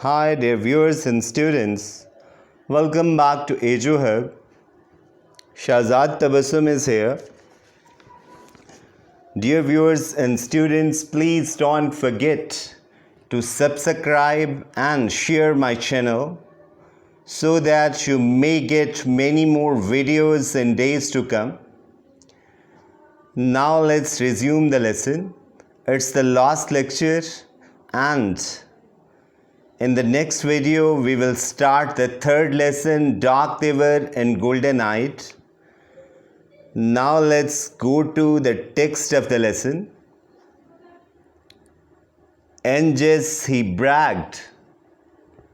Hi dear viewers and students, welcome back to EduHub. Shahzad Tabassum is here. Dear viewers and students, please don't forget to subscribe and share my channel so that you may get many more videos in days to come. Now let's resume the lesson. It's the last lecture and in the next video, we will start the third lesson, Dark River and Golden Night. Now let's go to the text of the lesson. And yes, he bragged.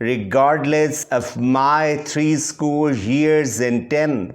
Regardless of my 60 years and 10.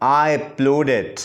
I applauded.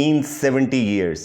means 70 years.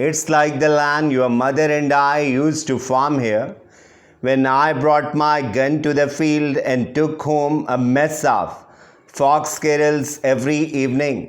It's like the land your mother and I used to farm here. When I brought my gun to the field and took home a mess of fox squirrels every evening.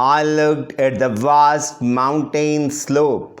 I looked at the vast mountain slope.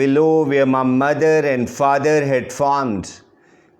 Below where my mother and father had farmed,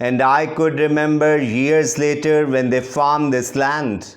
And I could remember years later when they farmed this land.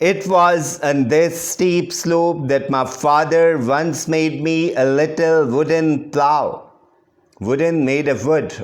It was on this steep slope that my father once made me a little wooden plow. Wooden made of wood,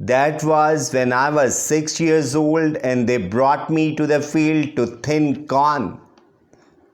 That was when I was 6 years old and they brought me to the field to thin corn.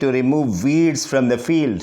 to remove weeds from the field,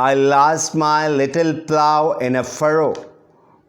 I lost my little plow in a furrow.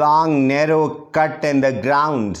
long narrow cut in the ground,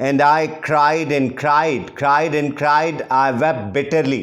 And I cried and cried, cried and cried. I wept bitterly,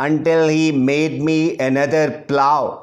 Until he made me another plow,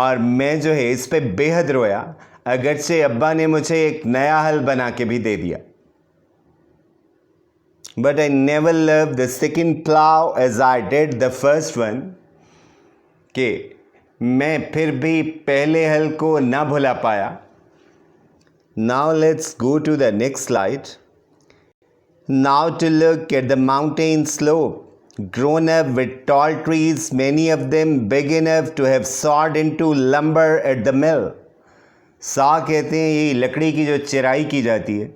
اور میں جو ہے اس پہ بے حد رویا، اگرچہ ابا نے مجھے ایک نیا حل بنا کے بھی دے دیا. But I never loved the second plow as I did the first one. کہ میں پھر بھی پہلے حل کو نہ بھلا پایا. Now let's go to the next slide. Now to look at the mountain slope, grown up with tall trees, many of them big enough to have sawed into lumber at the mill. سا کہتے ہیں یہ لکڑی کی جو چرائی کی جاتی ہے،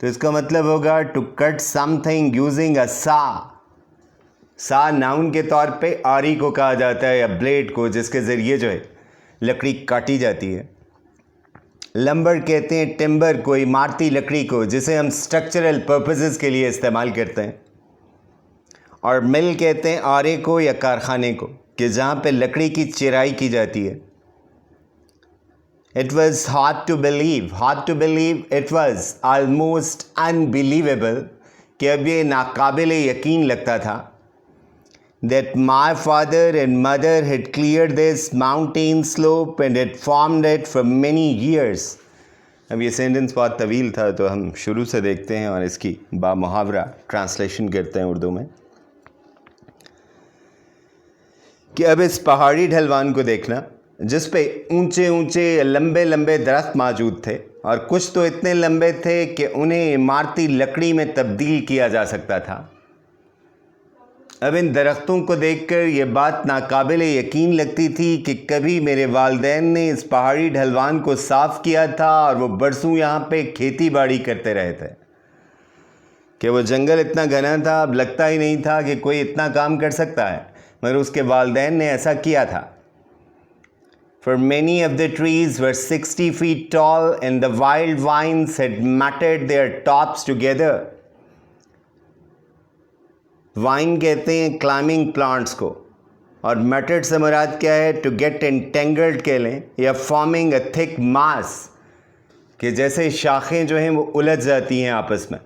تو اس کا مطلب ہوگا to cut something using a saw. Saw noun کے طور پہ آری کو کہا جاتا ہے یا بلیڈ کو، جس کے ذریعے جو ہے لکڑی کاٹی جاتی ہے. لمبر کہتے ہیں ٹمبر کو، عمارتی لکڑی کو، جسے ہم اسٹرکچرل پرپزز کے لیے استعمال کرتے ہیں. اور مل کہتے ہیں آرے کو یا کارخانے کو، کہ جہاں پہ لکڑی کی چرائی کی جاتی ہے. It was hard to believe, it was almost unbelievable کہ اب یہ ناقابل یقین لگتا تھا that my father and mother had cleared this mountain slope and had farmed it for many years. اب یہ سینٹنس بہت طویل تھا تو ہم شروع سے دیکھتے ہیں اور اس کی بامحاورہ ٹرانسلیشن کرتے ہیں اردو میں. کہ اب اس پہاڑی ڈھلوان کو دیکھنا جس پہ اونچے اونچے لمبے لمبے درخت موجود تھے، اور کچھ تو اتنے لمبے تھے کہ انہیں عمارتی لکڑی میں تبدیل کیا جا سکتا تھا. اب ان درختوں کو دیکھ کر یہ بات ناقابل یقین لگتی تھی کہ کبھی میرے والدین نے اس پہاڑی ڈھلوان کو صاف کیا تھا اور وہ برسوں یہاں پہ کھیتی باڑی کرتے رہے تھے. کہ وہ جنگل اتنا گھنا تھا، اب لگتا ہی نہیں تھا کہ کوئی اتنا کام کر سکتا ہے، مگر اس کے والدین نے ایسا کیا تھا. For many of the trees were 60 feet tall and the wild vines had matted their tops together. Vine کہتے ہیں climbing plants کو، اور matted سے مراد کیا ہے؟ to get entangled کہہ لیں یا forming a thick mass، کہ جیسے شاخیں جو ہیں وہ الجھ جاتی ہیں آپس میں.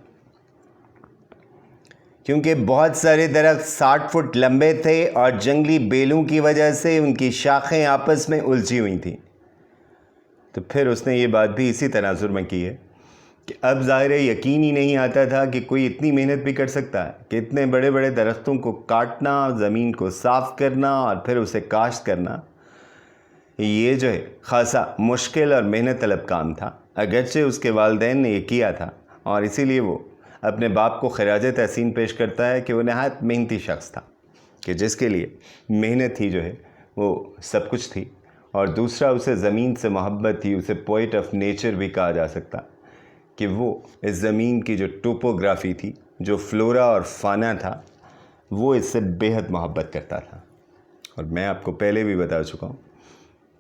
کیونکہ بہت سارے درخت 60 فٹ لمبے تھے اور جنگلی بیلوں کی وجہ سے ان کی شاخیں آپس میں الجھی ہوئی تھیں. تو پھر اس نے یہ بات بھی اسی تناظر میں کی ہے کہ اب ظاہر یقین ہی نہیں آتا تھا کہ کوئی اتنی محنت بھی کر سکتا ہے کہ اتنے بڑے بڑے درختوں کو کاٹنا، زمین کو صاف کرنا اور پھر اسے کاشت کرنا، یہ جو ہے خاصا مشکل اور محنت طلب کام تھا. اگرچہ اس کے والدین نے یہ کیا تھا، اور اسی لیے وہ اپنے باپ کو خراج تحسین پیش کرتا ہے کہ وہ نہایت محنتی شخص تھا، کہ جس کے لیے محنت ہی جو ہے وہ سب کچھ تھی. اور دوسرا اسے زمین سے محبت تھی، اسے پوئٹ آف نیچر بھی کہا جا سکتا، کہ وہ اس زمین کی جو ٹوپوگرافی تھی، جو فلورا اور فانا تھا، وہ اس سے بے حد محبت کرتا تھا. اور میں آپ کو پہلے بھی بتا چکا ہوں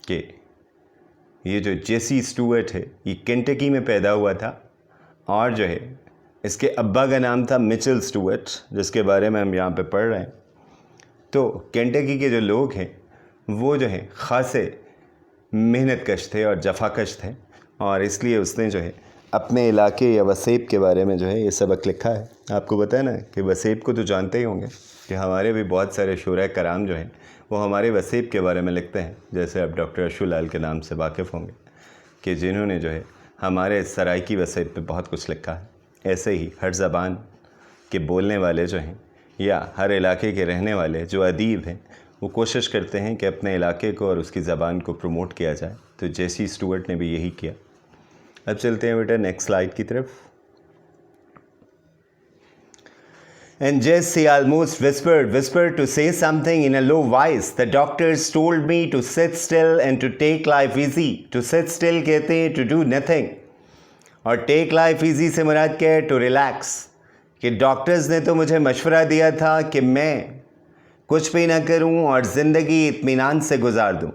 کہ یہ جو جیسی اسٹوارٹ ہے یہ کینٹکی میں پیدا ہوا تھا، اور جو ہے اس کے ابا کا نام تھا مچل اسٹوارٹ، جس کے بارے میں ہم یہاں پہ پڑھ رہے ہیں. تو کینٹکی کے جو لوگ ہیں وہ جو ہیں خاصے محنت کش تھے اور جفا کش تھے، اور اس لیے اس نے جو ہے اپنے علاقے یا وسیب کے بارے میں جو ہے یہ سبق لکھا ہے. آپ کو پتہ ہے نا کہ وسیب کو تو جانتے ہی ہوں گے کہ ہمارے بھی بہت سارے شعراء کرام جو ہیں وہ ہمارے وسیب کے بارے میں لکھتے ہیں، جیسے آپ ڈاکٹر اشو لال کے نام سے واقف ہوں گے کہ جنہوں نے جو ہے ہمارے سرائکی وسیب پہ بہت کچھ لکھا ہے. ایسے ہی ہر زبان کے بولنے والے جو ہیں یا ہر علاقے کے رہنے والے جو ادیب ہیں وہ کوشش کرتے ہیں کہ اپنے علاقے کو اور اس کی زبان کو پروموٹ کیا جائے. تو جیسی اسٹوارٹ نے بھی یہی کیا. اب چلتے ہیں بیٹا نیکسٹ سلائیڈ کی طرف. And just he almost whispered to say something in a low voice. The doctors told me to sit still and to take life easy. To sit still کہتے ہیں to do nothing. اور ٹیک life easy سے مراد کیا ہے؟ To relax. کہ doctors نے تو مجھے مشورہ دیا تھا کہ میں کچھ بھی نہ کروں اور زندگی اطمینان سے گزار دوں.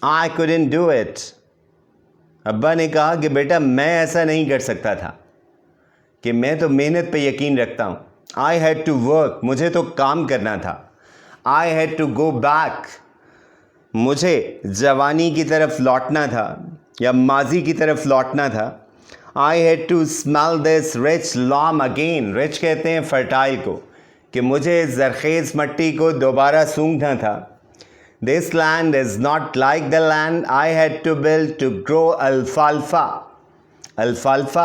I couldn't do it. ابا نے کہا کہ بیٹا میں ایسا نہیں کر سکتا تھا، کہ میں تو محنت پہ یقین رکھتا ہوں. I had to work. مجھے تو کام کرنا تھا. I had to go back. مجھے جوانی کی طرف لوٹنا تھا یا ماضی کی طرف لوٹنا تھا. I had to smell this rich loam again. rich کہتے ہیں فرٹائل کو، کہ مجھے زرخیز مٹی کو دوبارہ سونگھنا تھا. This land is not like the land I had to build to grow alfalfa. Alfalfa,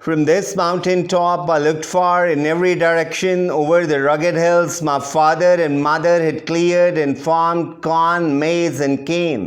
From this mountain top, I looked far in every direction over the rugged hills my father and mother had cleared and farmed corn, maize and cane.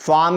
Farm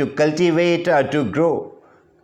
to cultivate or to grow.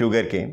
sugar cane,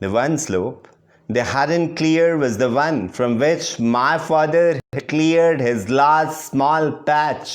The one slope they hadn't cleared was the one from which my father had cleared his last small patch.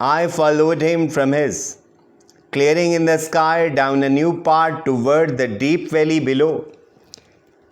I followed him from his clearing in the sky down a new path toward the deep valley below.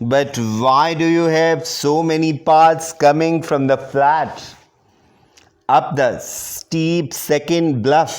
But why do you have so many paths coming from the flat up the steep second bluff?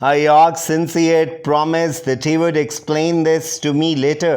I asked since he had promised that he would explain this to me later.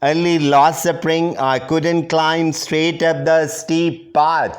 Early last spring, I couldn't climb straight up the steep path.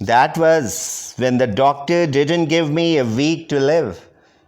That was when the doctor didn't give me a week to live.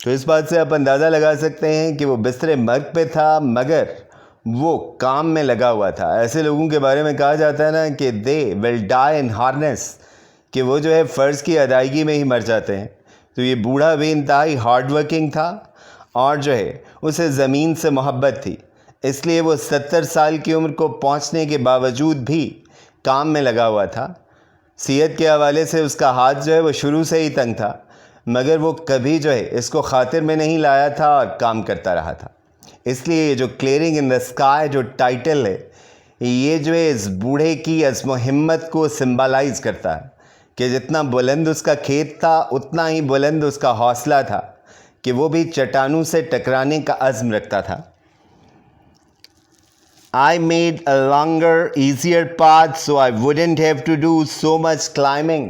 تو اس بات سے آپ اندازہ لگا سکتے ہیں کہ وہ بستر مرگ پہ تھا مگر وہ کام میں لگا ہوا تھا. ایسے لوگوں کے بارے میں کہا جاتا ہے نا کہ دے ول ڈائی ان ہارنس, کہ وہ جو ہے فرض کی ادائیگی میں ہی مر جاتے ہیں. تو یہ بوڑھا بھی انتہائی ہارڈ ورکنگ تھا اور جو ہے اسے زمین سے محبت تھی, اس لیے وہ 70 سال کی عمر کو پہنچنے کے باوجود بھی کام میں لگا ہوا تھا. صحت کے حوالے سے اس کا ہاتھ جو ہے وہ شروع سے ہی تنگ تھا مگر وہ کبھی جو ہے اس کو خاطر میں نہیں لایا تھا اور کام کرتا رہا تھا. اس لیے یہ جو کلیئرنگ ان دا اسکائی جو ٹائٹل ہے یہ جو ہے اس بوڑھے کی عزم و ہمت کو سمبلائز کرتا ہے کہ جتنا بلند اس کا کھیت تھا اتنا ہی بلند اس کا حوصلہ تھا کہ وہ بھی چٹانوں سے ٹکرانے کا عزم رکھتا تھا. I made a longer, easier path so I wouldn't have to do so much climbing.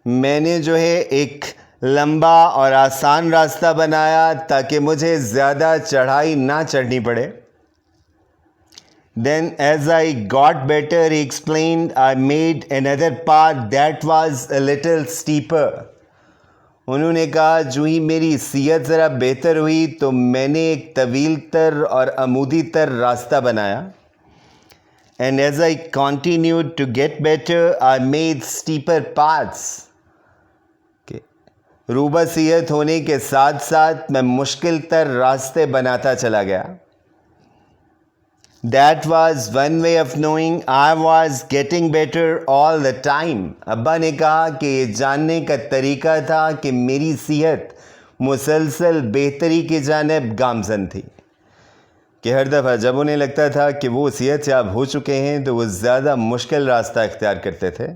میں نے جو ہے ایک لمبا اور آسان راستہ بنایا تاکہ مجھے زیادہ چڑھائی نہ چڑھنی پڑے. Then as I got better, he explained, I made another path that was a little steeper. انہوں نے کہا جو ہی میری صحت ذرا بہتر ہوئی تو میں نے ایک طویل تر اور عمودی تر راستہ بنایا. And as I continued to get better, I made steeper paths. روبہ صحت ہونے کے ساتھ ساتھ میں مشکل تر راستے بناتا چلا گیا. That was one way of knowing I was getting better all the time. ابا نے کہا کہ یہ جاننے کا طریقہ تھا کہ میری صحت مسلسل بہتری کی جانب گامزن تھی. کہ ہر دفعہ جب انہیں لگتا تھا کہ وہ صحت یاب ہو چکے ہیں تو وہ زیادہ مشکل راستہ اختیار کرتے تھے,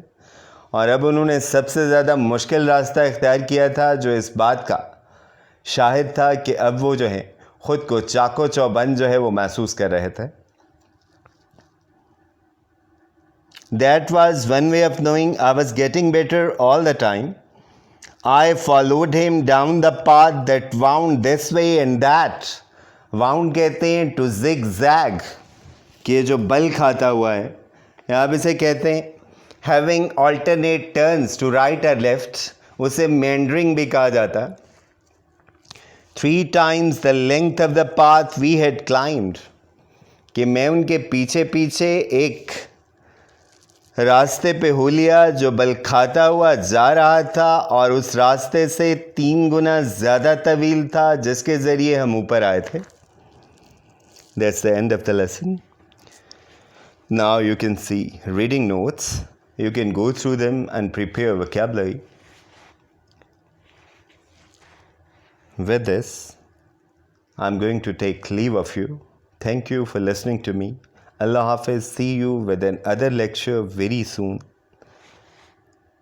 اور اب انہوں نے سب سے زیادہ مشکل راستہ اختیار کیا تھا جو اس بات کا شاہد تھا کہ اب وہ جو ہے خود کو چاقو چوبند جو ہے وہ محسوس کر رہے تھے. That was one way of knowing I was getting better all the time. I followed him down the path that wound this way and that. Wound کہتے ہیں to zigzag, کہ جو بل کھاتا ہوا ہے, یا آپ اسے کہتے ہیں having alternate turns to right or left, اسے meandering بھی کہا جاتا. 3 times the length of the path we had climbed, کہ میں ان کے پیچھے پیچھے ایک راستے پہ ہو لیا جو بل کھاتا ہوا جا رہا تھا اور اس راستے سے 3 گنا زیادہ طویل تھا جس کے ذریعے ہم اوپر آئے تھے. That's the end of the lesson. Now you can see reading notes. You can go through them and prepare vocabulary. With this, I'm going to take leave of you. Thank you for listening to me. Allah Hafiz. See you with another lecture very soon.